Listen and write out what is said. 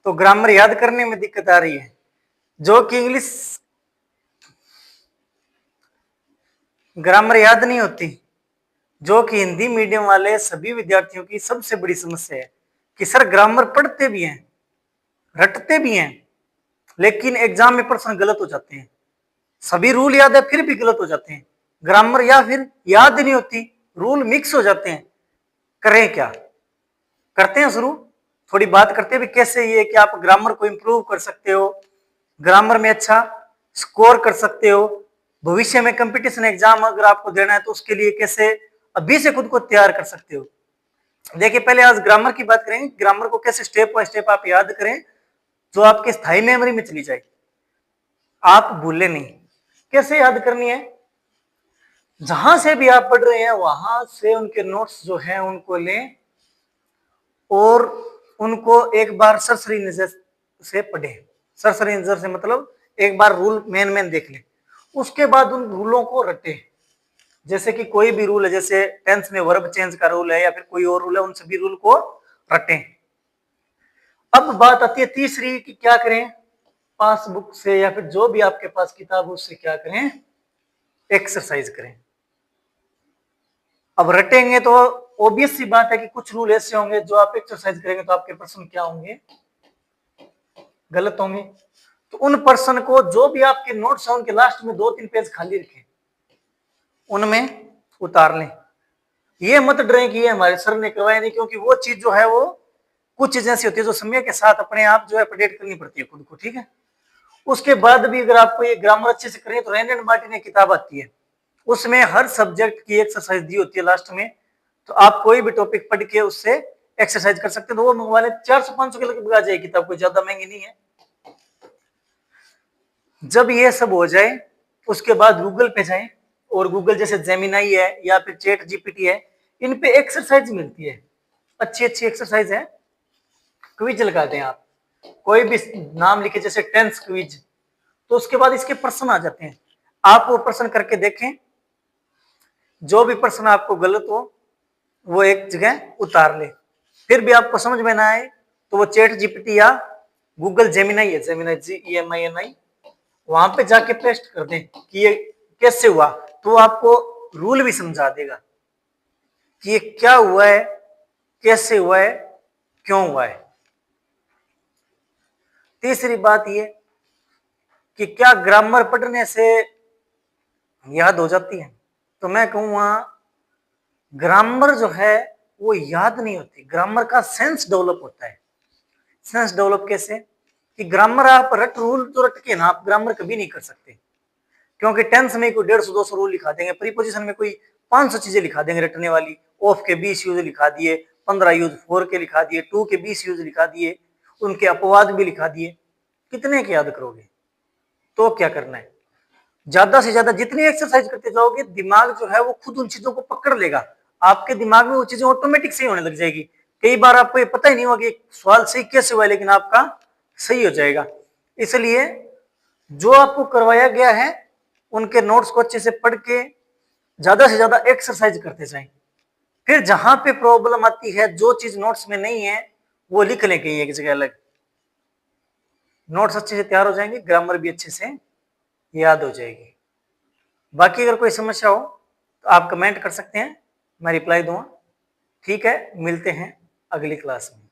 तो ग्रामर याद करने में दिक्कत आ रही है। जो कि इंग्लिश ग्रामर याद नहीं होती, जो कि हिंदी मीडियम वाले सभी विद्यार्थियों की सबसे बड़ी समस्या है कि सर ग्रामर पढ़ते भी हैं, रटते भी हैं, लेकिन एग्जाम में प्रश्न गलत हो जाते हैं। सभी रूल याद है फिर भी गलत हो जाते हैं। ग्रामर या फिर याद नहीं होती, रूल मिक्स हो जाते हैं। करें क्या? करते हैं शुरू, थोड़ी बात करते हैं भी कैसे ये कि आप ग्रामर को इंप्रूव कर सकते हो, ग्रामर में अच्छा स्कोर कर सकते हो, भविष्य में कंपटीशन एग्जाम अगर आपको देना है तो उसके लिए कैसे अभी से खुद को तैयार कर सकते हो। देखिए पहले आज ग्रामर की बात करेंगे, ग्रामर को कैसे स्टेप बाय स्टेप आप याद करें जो आपके स्थायी मेमोरी में चली जाए, आप भूले नहीं। कैसे याद करनी है? जहां से भी आप पढ़ रहे हैं वहां से उनके नोट्स जो है उनको लें और उनको एक बार सरसरी नजर से पढ़े। सरसरी नजर से मतलब एक बार रूल मेन देख लें, उसके बाद उन रूलों को रटे। जैसे कि कोई भी रूल है, जैसे टेंस में वर्ब चेंज का रूल है या फिर कोई और रूल है, उन सभी रूल को रटें। अब बात आती है तीसरी कि क्या करें, पासबुक से या फिर जो भी आपके पास किताब उससे क्या करें, एक्सरसाइज करें। अब रटेंगे तो ऑब्वियस सी बात है कि कुछ रूल ऐसे होंगे जो आप एक्सरसाइज करेंगे तो आपके प्रश्न क्या होंगे, गलत होंगे। तो उन प्रश्न को जो भी आपके नोट्स हैं उनके लास्ट में 2-3 पेज खाली रखें, उनमें उतार लें। ये मत डरें कि ये हमारे सर ने करवाया नहीं, क्योंकि वो चीज जो है वो कुछ चीजें ऐसी होती है जो समय के साथ अपने आप जो है अपडेट करनी पड़ती है खुद को, ठीक है। उसके बाद भी अगर आपको ये ग्रामर अच्छे से करें तो रैंड एंड मार्टिन ने किताब आती है, उसमें हर सब्जेक्ट की एक्सरसाइज दी होती है लास्ट में, तो आप कोई भी टॉपिक पढ़ के उससे एक्सरसाइज कर सकते हैं। तो वो मंगवा लें, 400-500 के लगभग आ जाएगी किताब, कोई ज्यादा महंगी नहीं है। जब ये सब हो जाए उसके बाद गूगल पे जाएं और गूगल जैसे जेमिनाई है या फिर चैट जीपीटी है, इन पे एक्सरसाइज मिलती है, अच्छी अच्छी एक्सरसाइज है। क्विज लगा दें आप, कोई भी नाम लिखे जैसे टेंस क्विज, तो उसके बाद इसके प्रश्न आ जाते हैं, आप वो प्रश्न करके देखें। जो भी प्रश्न आपको गलत हो वो एक जगह उतार ले, फिर भी आपको समझ में ना आए तो वो चैट जीपीटी या गूगल जेमिनाई है, जेमिनाई GEMINI, वहां पे जाके पेस्ट कर दें कि ये कैसे हुआ, तो आपको रूल भी समझा देगा कि ये क्या हुआ है, कैसे हुआ है, क्यों हुआ है। तीसरी बात ये कि क्या ग्रामर पढ़ने से याद हो जाती है, तो मैं कहूंगा ग्रामर जो है वो याद नहीं होती, ग्रामर का सेंस डेवलप होता है। सेंस डेवलप कैसे कि ग्रामर आप रूल तो रट के ना आप ग्रामर कभी नहीं कर सकते, क्योंकि टेंस में कोई 150-200 रूल लिखा देंगे, प्रीपोजिशन में कोई 500 चीजें लिखा देंगे रटने वाली, ऑफ के 20 यूज लिखा दिए, 15 यूज फॉर के लिखा दिए, टू के 20 यूज लिखा दिए, उनके अपवाद भी लिखा दिए, कितने के याद करोगे। तो क्या करना है, ज्यादा से ज्यादा जितनी एक्सरसाइज करते जाओगे दिमाग जो है वो खुद उन चीजों को पकड़ लेगा, आपके दिमाग में वो चीजें ऑटोमेटिक सही होने लग जाएगी। कई बार आपको ये पता ही नहीं होगा कि सवाल सही कैसे हुआ, लेकिन आपका सही हो जाएगा। इसलिए जो आपको करवाया गया है उनके नोट्स को अच्छे से पढ़ के ज्यादा से ज्यादा एक्सरसाइज करते जाएं। फिर जहां पे प्रॉब्लम आती है, जो चीज नोट्स में नहीं है वो लिख लें कहीं एक जगह अलग, नोट्स अच्छे से तैयार हो जाएंगे, ग्रामर भी अच्छे से याद हो जाएगी। बाकी अगर कोई समस्या हो तो आप कमेंट कर सकते हैं, मैं रिप्लाई दूंगा। ठीक है, मिलते हैं अगली क्लास में।